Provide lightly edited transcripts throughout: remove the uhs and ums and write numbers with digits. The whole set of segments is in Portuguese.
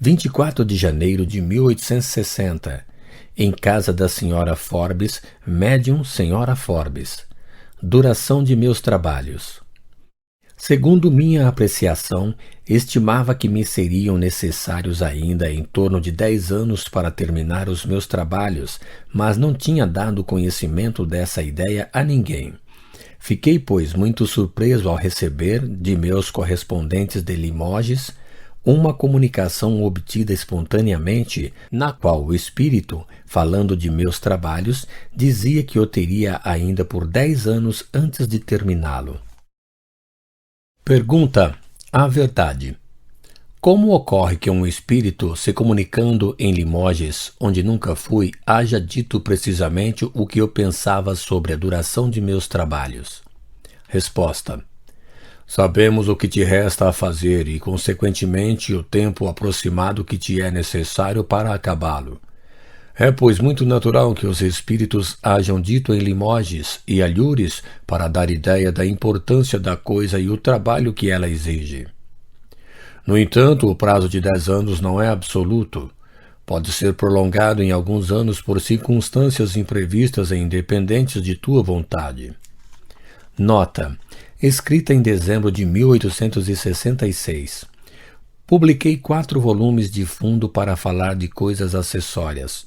24 de janeiro de 1860, em casa da senhora Forbes, médium senhora Forbes. Duração de meus trabalhos. Segundo minha apreciação, estimava que me seriam necessários ainda em torno de 10 anos para terminar os meus trabalhos, mas não tinha dado conhecimento dessa ideia a ninguém. Fiquei, pois, muito surpreso ao receber, de meus correspondentes de Limoges, uma comunicação obtida espontaneamente, na qual o espírito, falando de meus trabalhos, dizia que eu teria ainda por 10 anos antes de terminá-lo. Pergunta: a verdade. Como ocorre que um espírito, se comunicando em Limoges, onde nunca fui, haja dito precisamente o que eu pensava sobre a duração de meus trabalhos? Resposta: sabemos o que te resta a fazer e, consequentemente, o tempo aproximado que te é necessário para acabá-lo. É, pois, muito natural que os espíritos hajam dito em Limoges e Alhures para dar ideia da importância da coisa e o trabalho que ela exige. No entanto, o prazo de 10 anos não é absoluto. Pode ser prolongado em alguns anos por circunstâncias imprevistas e independentes de tua vontade. Nota: escrita em dezembro de 1866. Publiquei 4 volumes de fundo para falar de coisas acessórias.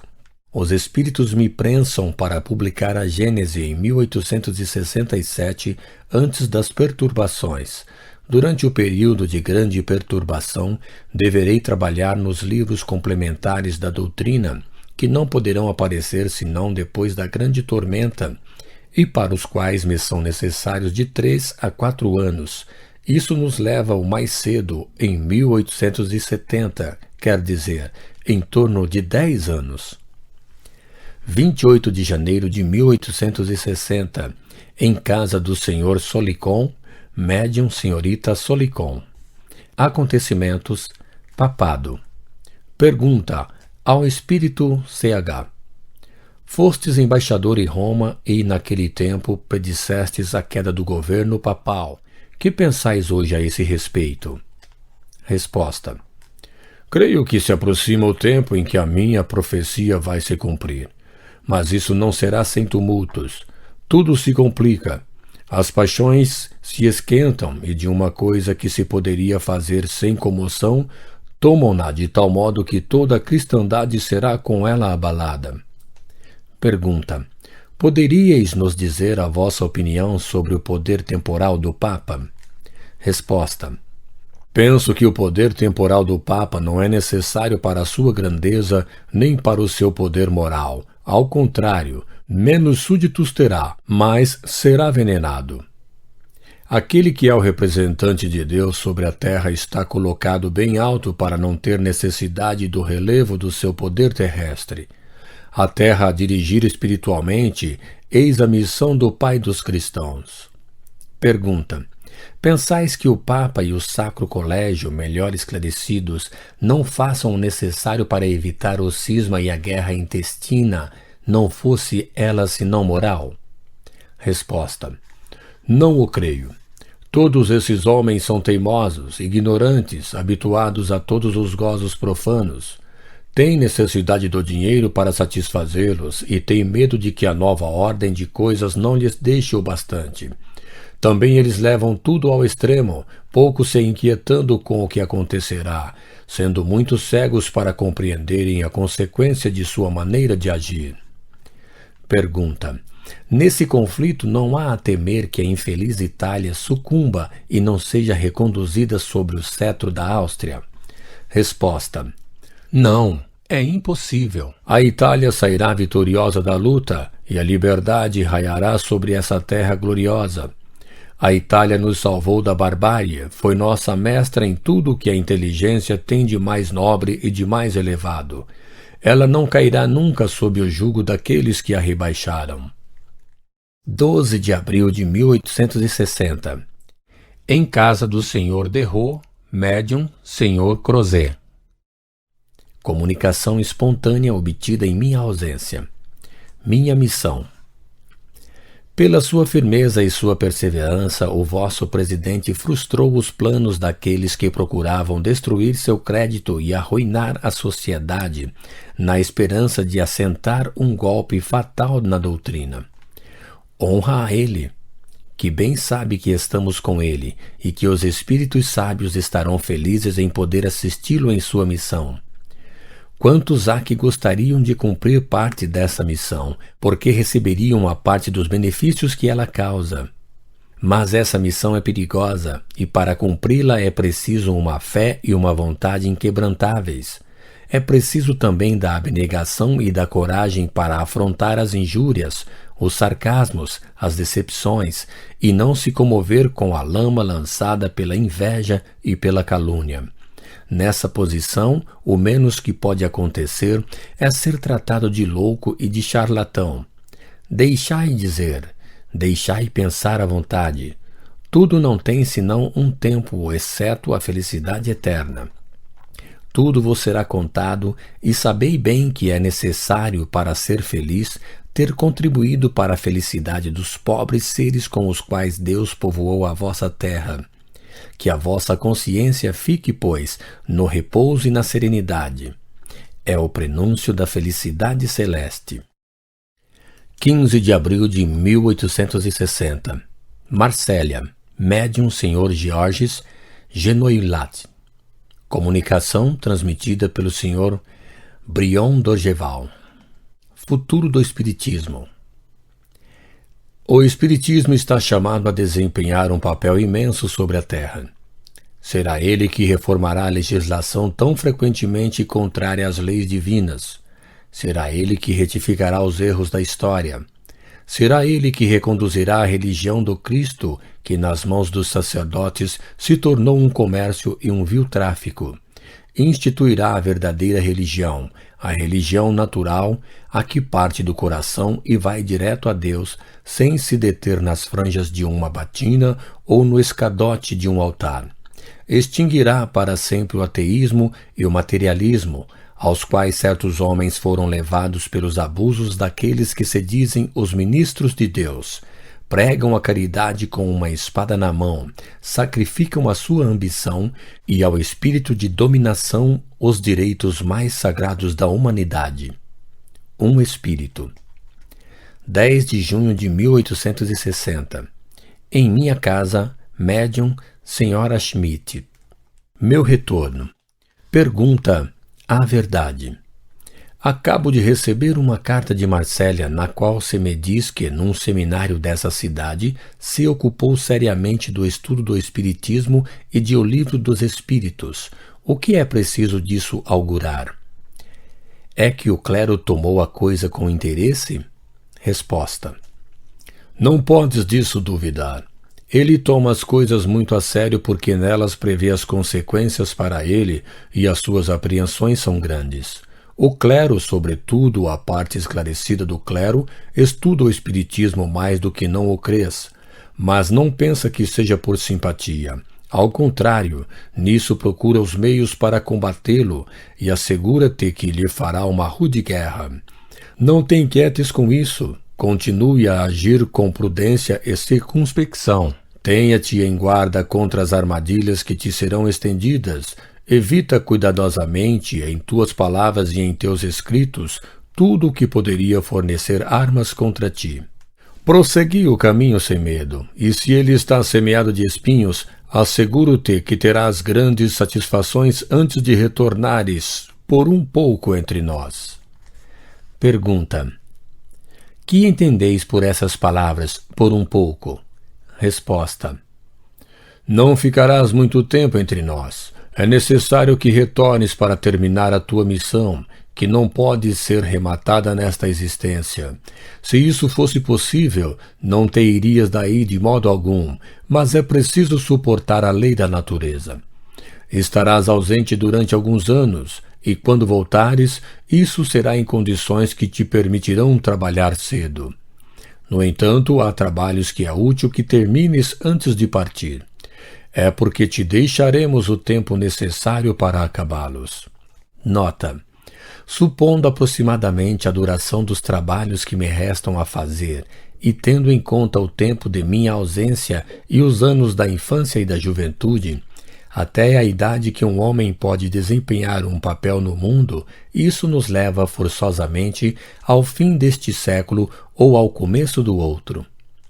Os espíritos me prensam para publicar a Gênese em 1867, antes das perturbações. Durante o período de grande perturbação, deverei trabalhar nos livros complementares da doutrina, que não poderão aparecer senão depois da grande tormenta, e para os quais me são necessários de 3 a 4 anos. Isso nos leva o mais cedo, em 1870, quer dizer, em torno de 10 anos. 28 de janeiro de 1860, em casa do senhor Solicon, médium senhorita Solicon. Acontecimentos: papado. Pergunta ao espírito CH. Fostes embaixador em Roma e, naquele tempo, predissestes a queda do governo papal. Que pensais hoje a esse respeito? Resposta: creio que se aproxima o tempo em que a minha profecia vai se cumprir. Mas isso não será sem tumultos. Tudo se complica. As paixões se esquentam e de uma coisa que se poderia fazer sem comoção, tomam-na de tal modo que toda a cristandade será com ela abalada. Pergunta: poderíeis nos dizer a vossa opinião sobre o poder temporal do Papa? Resposta: penso que o poder temporal do Papa não é necessário para a sua grandeza nem para o seu poder moral. Ao contrário, menos súditos terá, mas será venenado. Aquele que é o representante de Deus sobre a terra está colocado bem alto para não ter necessidade do relevo do seu poder terrestre. A terra a dirigir espiritualmente, eis a missão do Pai dos cristãos. Pergunta: pensais que o Papa e o Sacro Colégio, melhor esclarecidos, não façam o necessário para evitar o cisma e a guerra intestina, não fosse ela senão moral? Resposta: não o creio. Todos esses homens são teimosos, ignorantes, habituados a todos os gozos profanos. Têm necessidade do dinheiro para satisfazê-los e têm medo de que a nova ordem de coisas não lhes deixe o bastante. Também eles levam tudo ao extremo, pouco se inquietando com o que acontecerá, sendo muito cegos para compreenderem a consequência de sua maneira de agir. Pergunta: nesse conflito não há a temer que a infeliz Itália sucumba e não seja reconduzida sobre o cetro da Áustria? Resposta: não, é impossível. A Itália sairá vitoriosa da luta e a liberdade raiará sobre essa terra gloriosa. A Itália nos salvou da barbárie, foi nossa mestra em tudo o que a inteligência tem de mais nobre e de mais elevado. Ela não cairá nunca sob o jugo daqueles que a rebaixaram. 12 de abril de 1860. Em casa do senhor Derrot, médium senhor Crozet. Comunicação espontânea obtida em minha ausência. Minha missão. Pela sua firmeza e sua perseverança, o vosso presidente frustrou os planos daqueles que procuravam destruir seu crédito e arruinar a sociedade, na esperança de assentar um golpe fatal na doutrina. Honra a ele, que bem sabe que estamos com ele e que os espíritos sábios estarão felizes em poder assisti-lo em sua missão. Quantos há que gostariam de cumprir parte dessa missão, porque receberiam a parte dos benefícios que ela causa? Mas essa missão é perigosa, e para cumpri-la é preciso uma fé e uma vontade inquebrantáveis. É preciso também da abnegação e da coragem para afrontar as injúrias, os sarcasmos, as decepções, e não se comover com a lama lançada pela inveja e pela calúnia. Nessa posição, o menos que pode acontecer é ser tratado de louco e de charlatão. Deixai dizer, deixai pensar à vontade. Tudo não tem senão um tempo, exceto a felicidade eterna. Tudo vos será contado, e sabei bem que é necessário, para ser feliz, ter contribuído para a felicidade dos pobres seres com os quais Deus povoou a vossa terra. Que a vossa consciência fique, pois, no repouso e na serenidade. É o prenúncio da felicidade celeste. 15 de abril de 1860. Marsella, médium Sr. Georges Genoilat. Comunicação transmitida pelo Sr. Brion Dorgeval. Futuro do Espiritismo. O Espiritismo está chamado a desempenhar um papel imenso sobre a Terra. Será ele que reformará a legislação tão frequentemente contrária às leis divinas. Será ele que retificará os erros da história. Será ele que reconduzirá a religião do Cristo, que nas mãos dos sacerdotes se tornou um comércio e um vil tráfico. Instituirá a verdadeira religião, a religião natural, a que parte do coração e vai direto a Deus, sem se deter nas franjas de uma batina ou no escadote de um altar. Extinguirá para sempre o ateísmo e o materialismo, aos quais certos homens foram levados pelos abusos daqueles que se dizem os ministros de Deus. Pregam a caridade com uma espada na mão, sacrificam a sua ambição e ao espírito de dominação os direitos mais sagrados da humanidade. Um espírito. 10 de junho de 1860. Em minha casa, médium, Sra. Schmidt. Meu retorno. Pergunta à verdade. Acabo de receber uma carta de Marsella, na qual se me diz que, num seminário dessa cidade, se ocupou seriamente do estudo do Espiritismo e de O Livro dos Espíritos. O que é preciso disso augurar? É que o clero tomou a coisa com interesse? Resposta. Não podes disso duvidar. Ele toma as coisas muito a sério porque nelas prevê as consequências para ele e as suas apreensões são grandes. O clero, sobretudo a parte esclarecida do clero, estuda o Espiritismo mais do que não o crês, mas não pensa que seja por simpatia. Ao contrário, nisso procura os meios para combatê-lo e assegura-te que lhe fará uma rude guerra. Não te inquietes com isso, continue a agir com prudência e circunspecção. Tenha-te em guarda contra as armadilhas que te serão estendidas. Evita cuidadosamente, em tuas palavras e em teus escritos, tudo o que poderia fornecer armas contra ti. Prossegui o caminho sem medo, e se ele está semeado de espinhos, asseguro-te que terás grandes satisfações antes de retornares por um pouco entre nós. Pergunta. Que entendeis por essas palavras, por um pouco? Resposta. Não ficarás muito tempo entre nós. É necessário que retornes para terminar a tua missão, que não pode ser rematada nesta existência. Se isso fosse possível, não te irias daí de modo algum, mas é preciso suportar a lei da natureza. Estarás ausente durante alguns anos, e quando voltares, isso será em condições que te permitirão trabalhar cedo. No entanto, há trabalhos que é útil que termines antes de partir. É porque te deixaremos o tempo necessário para acabá-los. Nota. Supondo aproximadamente a duração dos trabalhos que me restam a fazer, e tendo em conta o tempo de minha ausência e os anos da infância e da juventude, até a idade que um homem pode desempenhar um papel no mundo, isso nos leva forçosamente ao fim deste século ou ao começo do outro.